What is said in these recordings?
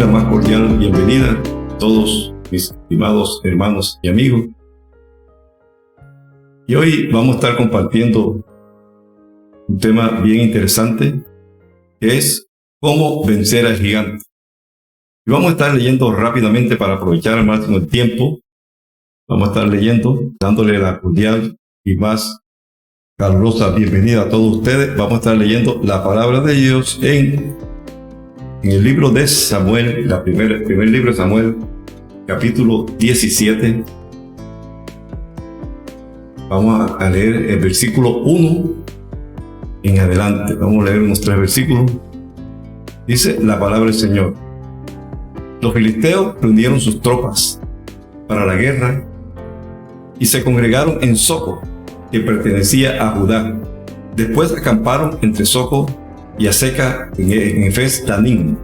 la más cordial bienvenida a todos mis estimados hermanos y amigos. Y hoy vamos a estar compartiendo un tema bien interesante, que es cómo vencer al gigante. Y vamos a estar leyendo rápidamente para aprovechar al máximo el tiempo. Vamos a estar leyendo, dándole la cordial y más calurosa bienvenida a todos ustedes. Vamos a estar leyendo la palabra de Dios en el libro de Samuel, el primer libro de Samuel, capítulo 17. Vamos a leer el versículo 1 en adelante. Vamos a leer unos 3 versículos. Dice la palabra del Señor: los filisteos reunieron sus tropas para la guerra y se congregaron en Soco, que pertenecía a Judá. Después acamparon entre Soco y Azeca en Efes Danim.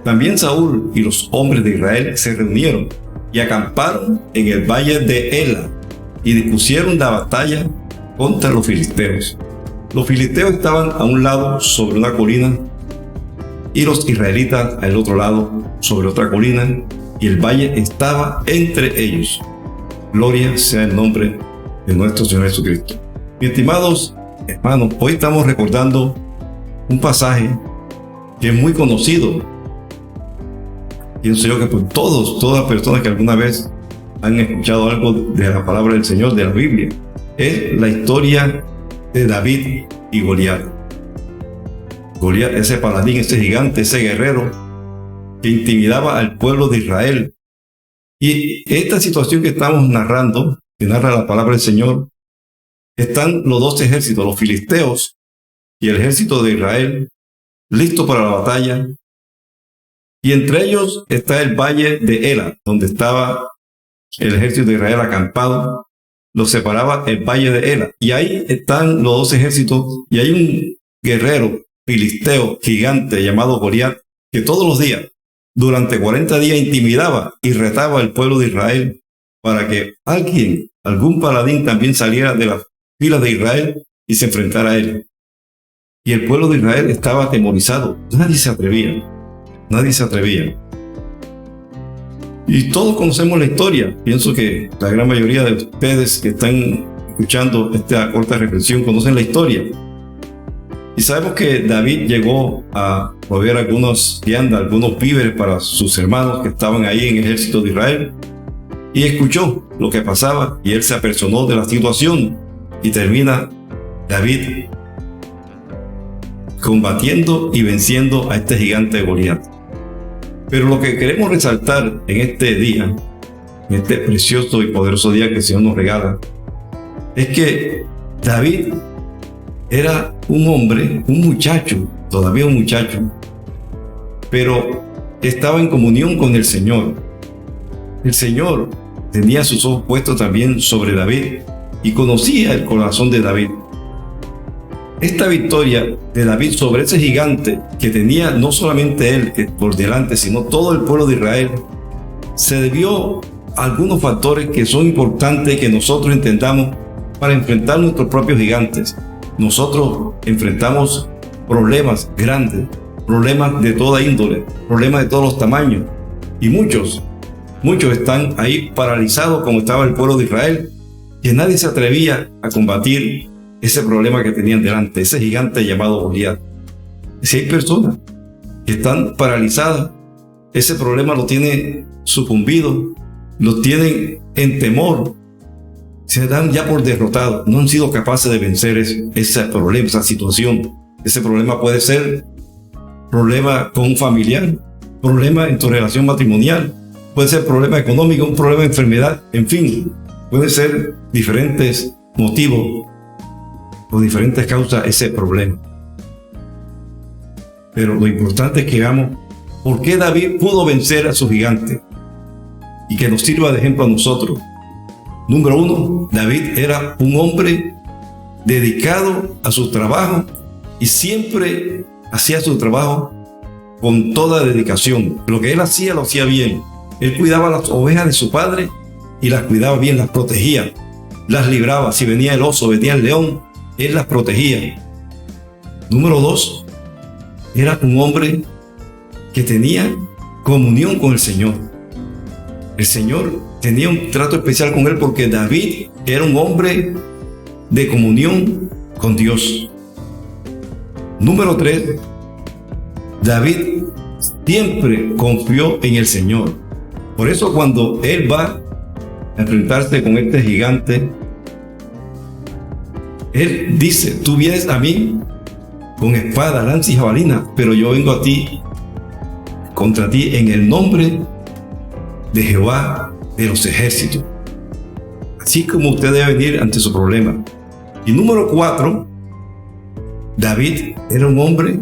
También Saúl y los hombres de Israel se reunieron y acamparon en el valle de Ela y dispusieron la batalla contra los filisteos. Los filisteos estaban a un lado sobre una colina y los israelitas al otro lado sobre otra colina, y el valle estaba entre ellos. Gloria sea el nombre de nuestro Señor Jesucristo. Mis estimados hermanos, hoy estamos recordando un pasaje que es muy conocido. Pienso yo que por todas las personas que alguna vez han escuchado algo de la palabra del Señor, de la Biblia, es la historia de David y Goliat. Goliat, ese paladín, ese gigante, ese guerrero que intimidaba al pueblo de Israel. Y esta situación que estamos narrando, que narra la palabra del Señor, están los dos ejércitos, los filisteos y el ejército de Israel, listos para la batalla. Y entre ellos está el valle de Ela, donde estaba el ejército de Israel acampado. Los separaba el valle de Ela. Y ahí están los dos ejércitos. Y hay un guerrero filisteo gigante llamado Goliat, que todos los días, durante 40 días, intimidaba y retaba al pueblo de Israel para que algún paladín también saliera de las filas de Israel y se enfrentara a él. Y el pueblo de Israel estaba atemorizado. Nadie se atrevía. Y todos conocemos la historia. Pienso que la gran mayoría de ustedes que están escuchando esta corta reflexión conocen la historia. Y sabemos que David llegó a proveer algunos viandas, algunos víveres para sus hermanos que estaban ahí en el ejército de Israel. Y escuchó lo que pasaba y él se apersonó de la situación. Y termina David combatiendo y venciendo a este gigante de Goliat. Pero lo que queremos resaltar en este día, en este precioso y poderoso día que el Señor nos regala, es que David era un hombre, un muchacho, todavía un muchacho, pero estaba en comunión con el Señor. El Señor tenía sus ojos puestos también sobre David y conocía el corazón de David. Esta victoria de David sobre ese gigante que tenía no solamente él por delante, sino todo el pueblo de Israel, se debió a algunos factores que son importantes que nosotros entendamos para enfrentar nuestros propios gigantes. Nosotros enfrentamos problemas grandes, problemas de toda índole, problemas de todos los tamaños, y muchos están ahí paralizados como estaba el pueblo de Israel, que nadie se atrevía a combatir ese problema que tenían delante, ese gigante llamado Goliat. Si hay personas que están paralizadas, ese problema lo tienen sucumbido, lo tienen en temor, se dan ya por derrotados, no han sido capaces de vencer ese problema, esa situación. Ese problema puede ser problema con un familiar, problema en tu relación matrimonial, puede ser problema económico, un problema de enfermedad, en fin, puede ser diferentes motivos por diferentes causas ese problema. Pero lo importante es que veamos por qué David pudo vencer a su gigante y que nos sirva de ejemplo a nosotros. Número 1, David era un hombre dedicado a su trabajo y siempre hacía su trabajo con toda dedicación. Lo que él hacía, lo hacía bien. Él cuidaba las ovejas de su padre y las cuidaba bien, las protegía, las libraba. Si venía el oso, venía el león, él las protegía. Número 2, era un hombre que tenía comunión con el Señor. El Señor tenía un trato especial con él porque David era un hombre de comunión con Dios. Número 3, David siempre confió en el Señor. Por eso cuando él va a enfrentarse con este gigante, él dice: tú vienes a mí con espada, lanza y jabalina, pero yo vengo a ti, contra ti, en el nombre de Jehová de los ejércitos. Así como usted debe venir ante su problema. Y número 4, David era un hombre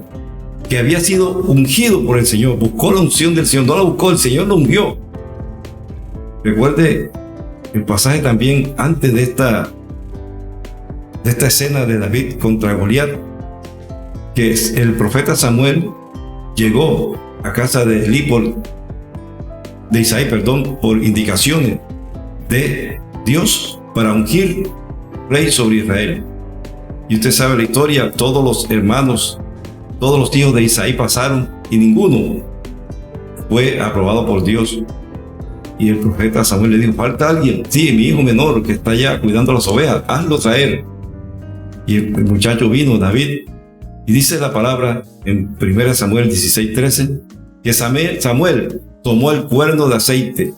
que había sido ungido por el Señor. Buscó la unción del Señor, no la buscó, el Señor lo ungió. Recuerde el pasaje también antes de esta escena de David contra Goliat, que es el profeta Samuel llegó a casa de Elí de Isaí, por indicaciones de Dios para ungir rey sobre Israel. Y usted sabe la historia, todos los hermanos, todos los hijos de Isaí pasaron y ninguno fue aprobado por Dios. Y el profeta Samuel le dijo: falta alguien. Sí, mi hijo menor que está allá cuidando las ovejas, hazlo traer. Y el muchacho vino, David, y dice la palabra en 1 Samuel 16:13, que Samuel tomó el cuerno de aceite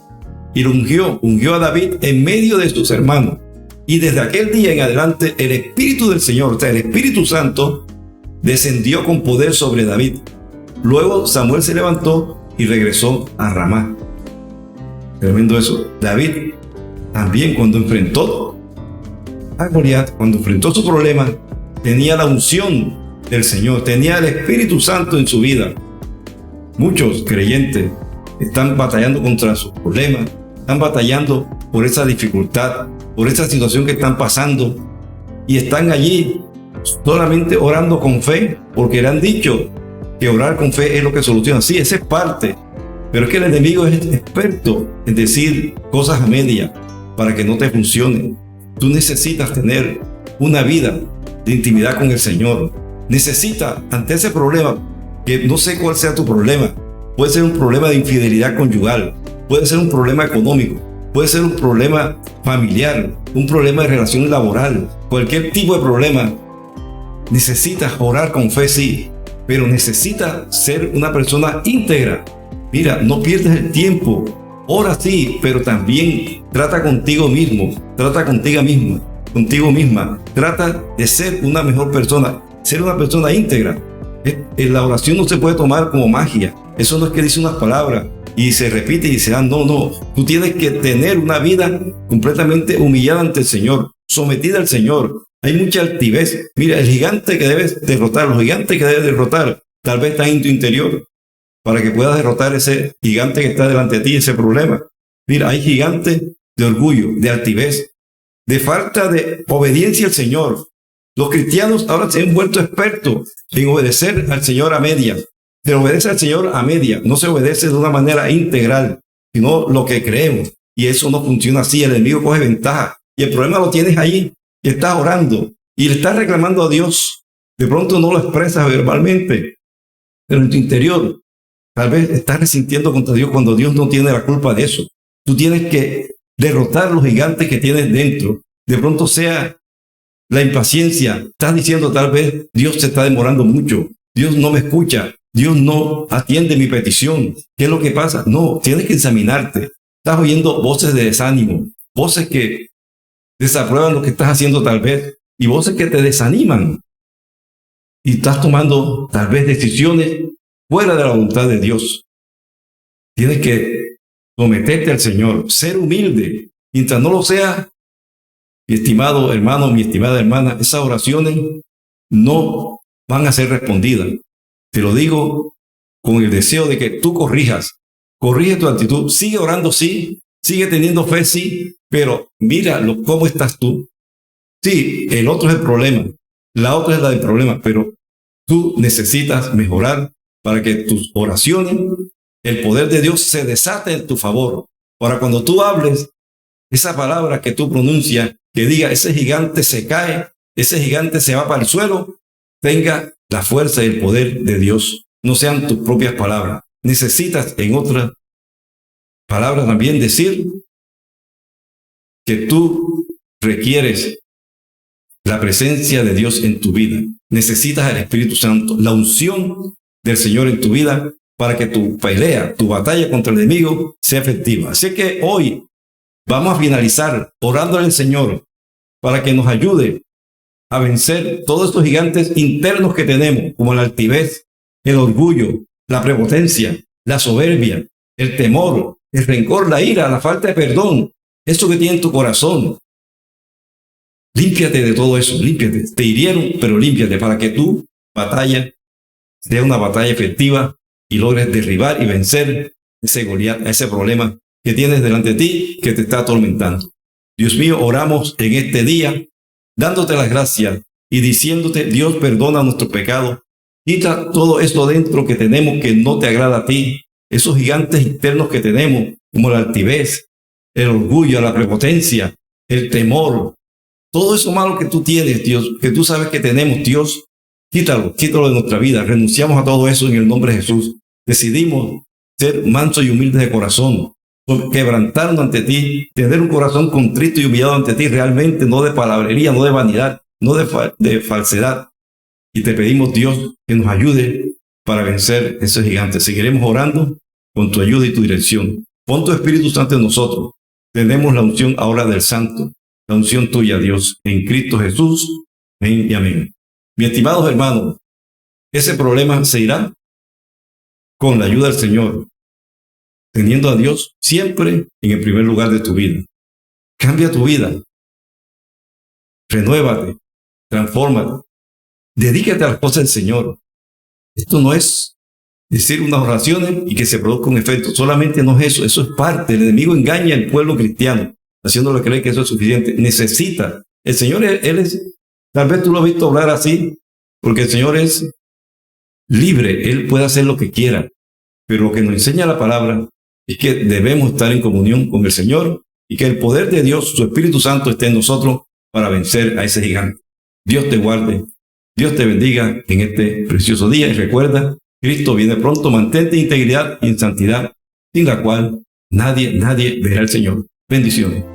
y lo ungió a David en medio de sus hermanos. Y desde aquel día en adelante el Espíritu del Señor, o sea, el Espíritu Santo, descendió con poder sobre David. Luego Samuel se levantó y regresó a Ramá. Tremendo eso. David también, cuando enfrentó a Goliat, cuando enfrentó su problema, tenía la unción del Señor, tenía el Espíritu Santo en su vida. Muchos creyentes están batallando contra sus problemas, están batallando por esa dificultad, por esa situación que están pasando, y están allí solamente orando con fe, porque le han dicho que orar con fe es lo que soluciona. Sí, esa es parte, pero es que el enemigo es experto en decir cosas a media para que no te funcione. Tú necesitas tener una vida de intimidad con el Señor. Necesitas, ante ese problema, que no sé cuál sea tu problema, puede ser un problema de infidelidad conyugal, puede ser un problema económico, puede ser un problema familiar, un problema de relación laboral, cualquier tipo de problema. Necesitas orar con fe, sí, pero necesitas ser una persona íntegra. Mira, no pierdas el tiempo. Ora sí, pero también trata contigo mismo, trata contigo misma. Trata de ser una mejor persona, ser una persona íntegra. La oración no se puede tomar como magia. Eso no es que dice unas palabras y se repite y se dan. No. Tú tienes que tener una vida completamente humillada ante el Señor, sometida al Señor. Hay mucha altivez. Mira, el gigante que debes derrotar, los gigantes que debes derrotar, tal vez están en tu interior, para que puedas derrotar ese gigante que está delante de ti, ese problema. Mira, hay gigantes de orgullo, de altivez, de falta de obediencia al Señor. Los cristianos ahora se han vuelto expertos en obedecer al Señor a medias. Se obedece al Señor a medias, no se obedece de una manera integral, sino lo que creemos. Y eso no funciona así, el enemigo coge ventaja. Y el problema lo tienes ahí, que estás orando y le estás reclamando a Dios. De pronto no lo expresas verbalmente, pero en tu interior tal vez estás resintiendo contra Dios cuando Dios no tiene la culpa de eso. Tú tienes que derrotar los gigantes que tienes dentro. De pronto sea la impaciencia. Estás diciendo tal vez: Dios se está demorando mucho. Dios no me escucha. Dios no atiende mi petición. ¿Qué es lo que pasa? No, tienes que examinarte. Estás oyendo voces de desánimo, voces que desaprueban lo que estás haciendo tal vez, y voces que te desaniman. Y estás tomando tal vez decisiones fuera de la voluntad de Dios. Tienes que someterte al Señor, ser humilde. Mientras no lo seas, mi estimado hermano, mi estimada hermana, esas oraciones no van a ser respondidas. Te lo digo con el deseo de que tú corrige tu actitud. Sigue orando, sí, sigue teniendo fe, sí, pero míralo, cómo estás tú. Sí, el otro es el problema, la otra es la del problema, pero tú necesitas mejorar para que tus oraciones, el poder de Dios se desate en tu favor. Para cuando tú hables, esa palabra que tú pronuncias, que diga: ese gigante se cae, ese gigante se va para el suelo, tenga la fuerza y el poder de Dios. No sean tus propias palabras. necesitas, en otras palabras también, decir que tú requieres la presencia de Dios en tu vida. Necesitas el Espíritu Santo, la unción del Señor en tu vida para que tu pelea, tu batalla contra el enemigo sea efectiva. Así que hoy vamos a finalizar orándole al Señor para que nos ayude a vencer todos estos gigantes internos que tenemos, como la altivez, el orgullo, la prepotencia, la soberbia, el temor, el rencor, la ira, la falta de perdón, eso que tiene en tu corazón. Límpiate de todo eso, límpiate. Te hirieron, pero límpiate para que tu batalla sea una batalla efectiva y logres derribar y vencer ese Goliat, ese problema que tienes delante de ti que te está atormentando. Dios mío, oramos en este día dándote las gracias y diciéndote: Dios, perdona nuestros pecados. Quita todo esto dentro que tenemos que no te agrada a ti. Esos gigantes internos que tenemos, como la altivez, el orgullo, la prepotencia, el temor. Todo eso malo que tú tienes, Dios, que tú sabes que tenemos, Dios, quítalo de nuestra vida. Renunciamos a todo eso en el nombre de Jesús. Decidimos ser mansos y humildes de corazón, quebrantarnos ante ti, tener un corazón contrito y humillado ante ti, realmente, no de palabrería, no de vanidad, no de falsedad. Y te pedimos, Dios, que nos ayude para vencer esos gigantes. Seguiremos orando con tu ayuda y tu dirección. Pon tu Espíritu Santo en nosotros. Tenemos la unción ahora del Santo, la unción tuya, Dios, en Cristo Jesús. Amén y amén. Mis estimados hermanos, ese problema se irá con la ayuda del Señor, teniendo a Dios siempre en el primer lugar de tu vida. Cambia tu vida. Renuévate. Transfórmate. Dedícate a las cosas del Señor. Esto no es decir unas oraciones y que se produzca un efecto. Solamente no es eso. Eso es parte. El enemigo engaña al pueblo cristiano, haciéndole creer que eso es suficiente. Necesita. El Señor, Él es, tal vez tú lo has visto hablar así, porque el Señor es libre. Él puede hacer lo que quiera. Pero lo que nos enseña la palabra es que debemos estar en comunión con el Señor y que el poder de Dios, su Espíritu Santo, esté en nosotros para vencer a ese gigante. Dios te guarde. Dios te bendiga en este precioso día y recuerda, Cristo viene pronto. Mantente en integridad y en santidad, sin la cual nadie verá al Señor. Bendiciones.